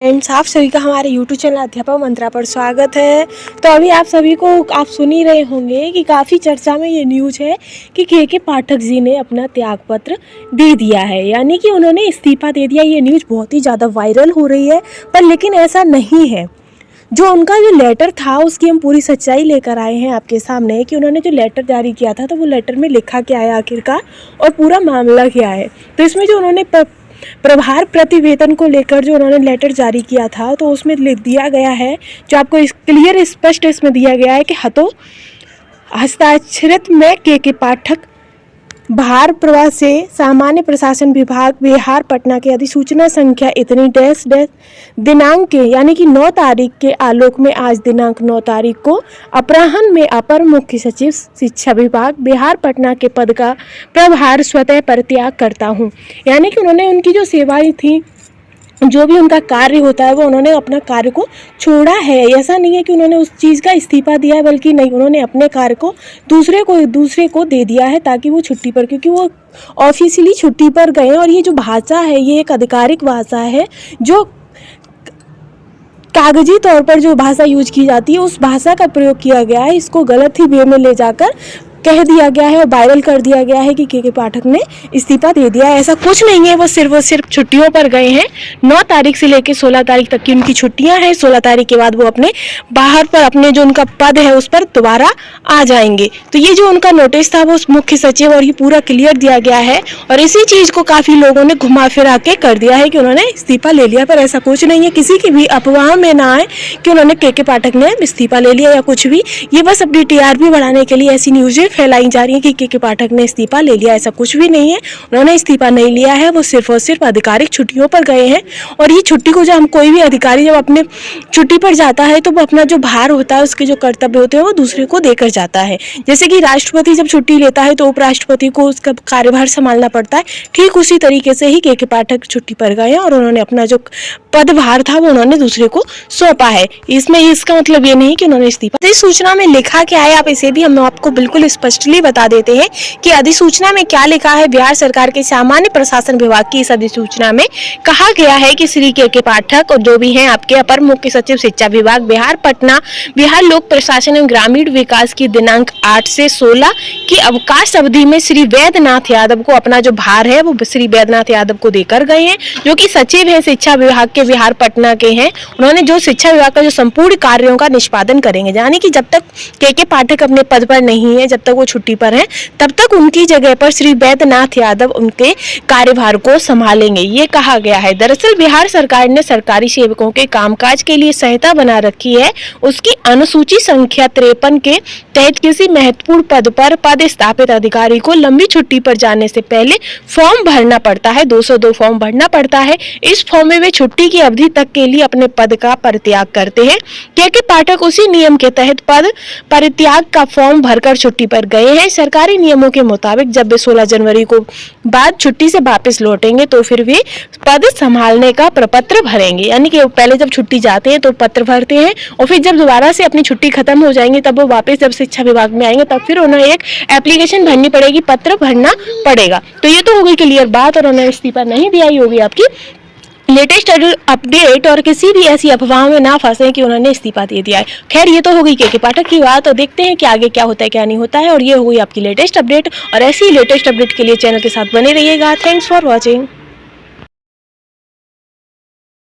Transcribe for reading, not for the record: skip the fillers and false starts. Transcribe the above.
Friends, आप सभी का हमारे यूट्यूब चैनल अध्यापक मंत्रा पर स्वागत है। तो अभी आप सभी को आप सुन ही रहे होंगे कि काफ़ी चर्चा में ये न्यूज़ है कि के पाठक जी ने अपना त्यागपत्र दे दिया है, यानी कि उन्होंने इस्तीफा दे दिया। ये न्यूज़ बहुत ही ज़्यादा वायरल हो रही है, पर लेकिन ऐसा नहीं है। जो उनका जो लेटर था उसकी हम पूरी सच्चाई लेकर आए हैं आपके सामने कि उन्होंने जो लेटर जारी किया था तो वो लेटर में लिखा क्या है आखिरकार और पूरा मामला क्या है। तो इसमें जो उन्होंने प्रभार प्रतिवेदन को लेकर जो उन्होंने लेटर जारी किया था तो उसमें लिख दिया गया है, जो आपको क्लियर स्पष्ट इसमें दिया गया है कि हस्ताक्षरित में के पाठक भार प्रवास से सामान्य प्रशासन विभाग बिहार पटना के अधिसूचना संख्या इतनी डैश डैश दिनांक के यानी कि 9 तारीख के आलोक में आज दिनांक 9 तारीख को अपराह्न में अपर मुख्य सचिव शिक्षा विभाग बिहार पटना के पद का प्रभार स्वतः परित्याग करता हूं। यानी कि उन्होंने उनकी जो सेवाएं थी, जो भी उनका कार्य होता है वो उन्होंने अपना कार्य को छोड़ा है। ऐसा नहीं है कि उन्होंने उस चीज़ का इस्तीफा दिया है, बल्कि नहीं, उन्होंने अपने कार्य को दूसरे को दे दिया है ताकि वो छुट्टी पर, क्योंकि वो ऑफिशियली छुट्टी पर गए। और ये जो भाषा है ये एक आधिकारिक भाषा है, जो कागजी तौर पर जो भाषा यूज की जाती है उस भाषा का प्रयोग किया गया है। इसको गलत ही वे में ले जाकर कह दिया गया है और वायरल कर दिया गया है कि के पाठक ने इस्तीफा दे दिया है। ऐसा कुछ नहीं है। वो सिर्फ छुट्टियों पर गए हैं। 9 तारीख से लेकर 16 तारीख तक की उनकी छुट्टियां हैं। 16 तारीख के बाद वो अपने बाहर पर अपने जो उनका पद है उस पर दोबारा आ जाएंगे। तो ये जो उनका नोटिस था वो मुख्य सचिव और ये पूरा क्लियर दिया गया है, और इसी चीज़ को काफ़ी लोगों ने घुमा फिरा के कर दिया है कि उन्होंने इस्तीफा ले लिया, पर ऐसा कुछ नहीं है। किसी की भी अफवाह में ना आए कि उन्होंने के पाठक ने इस्तीफा ले लिया या कुछ भी। ये बस अपनी TRP बढ़ाने के लिए ऐसी न्यूज़ें फैलाई जा रही है कि के पाठक ने इस्तीफा ले लिया। ऐसा कुछ भी नहीं है। उन्होंने इस्तीफा नहीं लिया है। वो सिर्फ और सिर्फ आधिकारिक छुट्टियों पर गए हैं। और ये छुट्टी को हम कोई भी अधिकारी जब अपने छुट्टी पर जाता है तो वो अपना जो भार होता है, उसके जो कर्तव्य होते हैं वो दूसरे को देकर जाता है। जैसे कि राष्ट्रपति जब छुट्टी लेता है तो उपराष्ट्रपति को उसका कार्यभार संभालना पड़ता है। ठीक उसी तरीके से ही के पाठक छुट्टी पर गए हैं और उन्होंने अपना जो पदभार था वो उन्होंने दूसरे को सौंपा है। इसमें इसका मतलब ये नहीं कि उन्होंने इस्तीफा। इस सूचना में लिखा क्या है, आप इसे भी हम आपको बिल्कुल स्पष्टली बता देते हैं कि अधिसूचना में क्या लिखा है। बिहार सरकार के सामान्य प्रशासन विभाग की इस अधिसूचना में कहा गया है कि श्री के पाठक और जो भी हैं आपके अपर मुख्य सचिव शिक्षा विभाग बिहार पटना बिहार लोक प्रशासन एवं ग्रामीण विकास की दिनांक 8 से 16 की अवकाश अवधि में श्री वैद्यनाथ यादव को अपना जो भार है वो श्री वैद्यनाथ यादव को देकर गए हैं, जो कि सचिव है शिक्षा विभाग के बिहार पटना के हैं। उन्होंने जो शिक्षा विभाग का जो संपूर्ण कार्यों का निष्पादन करेंगे, यानी कि जब तक के पाठक अपने पद पर नहीं है, जब तक वो छुट्टी पर हैं, तब तक उनकी जगह पर श्री वैद्यनाथ यादव उनके कार्यभार को संभालेंगे, ये कहा गया है। दरअसल बिहार सरकार ने सरकारी सेवकों के कामकाज के लिए संहिता बना रखी है। उसकी अनुसूची संख्या 53 के तहत किसी महत्वपूर्ण पद पर पदस्थापित अधिकारी को लंबी छुट्टी पर जाने से पहले फॉर्म भरना पड़ता है। 202 फॉर्म भरना पड़ता है। इस फॉर्म में वे छुट्टी की अवधि तक के लिए अपने पद का परित्याग करते हैं। के पाठक उसी नियम के तहत पद परित्याग का फॉर्म भरकर छुट्टी पर गए हैं। सरकारी नियमों के मुताबिक जब वे 16 जनवरी को बाद छुट्टी से वापस लौटेंगे तो फिर वे पद संभालने का प्रपत्र भरेंगे। यानी कि पहले जब छुट्टी जाते हैं तो पत्र भरते हैं, और फिर जब दोबारा से अपनी छुट्टी खत्म हो जाएंगी तब वो वापस जब शिक्षा विभाग में आएंगे तब फिर उन्हें एक एप्लीकेशन भरनी पड़ेगी, पत्र भरना पड़ेगा। तो ये तो हो गई क्लियर बात, और उन्हें इस्तीफा नहीं दिया ही होगी आपकी लेटेस्ट अपडेट। और किसी भी ऐसी अफवाह में ना फंसे कि उन्होंने इस्तीफा दे दिया है। खैर, ये तो हो गई के पाठक की बात, और देखते हैं कि आगे क्या होता है क्या नहीं होता है। और ये हो गई आपकी लेटेस्ट अपडेट, और ऐसी लेटेस्ट अपडेट के लिए चैनल के साथ बने रहिएगा। Thanks for watching.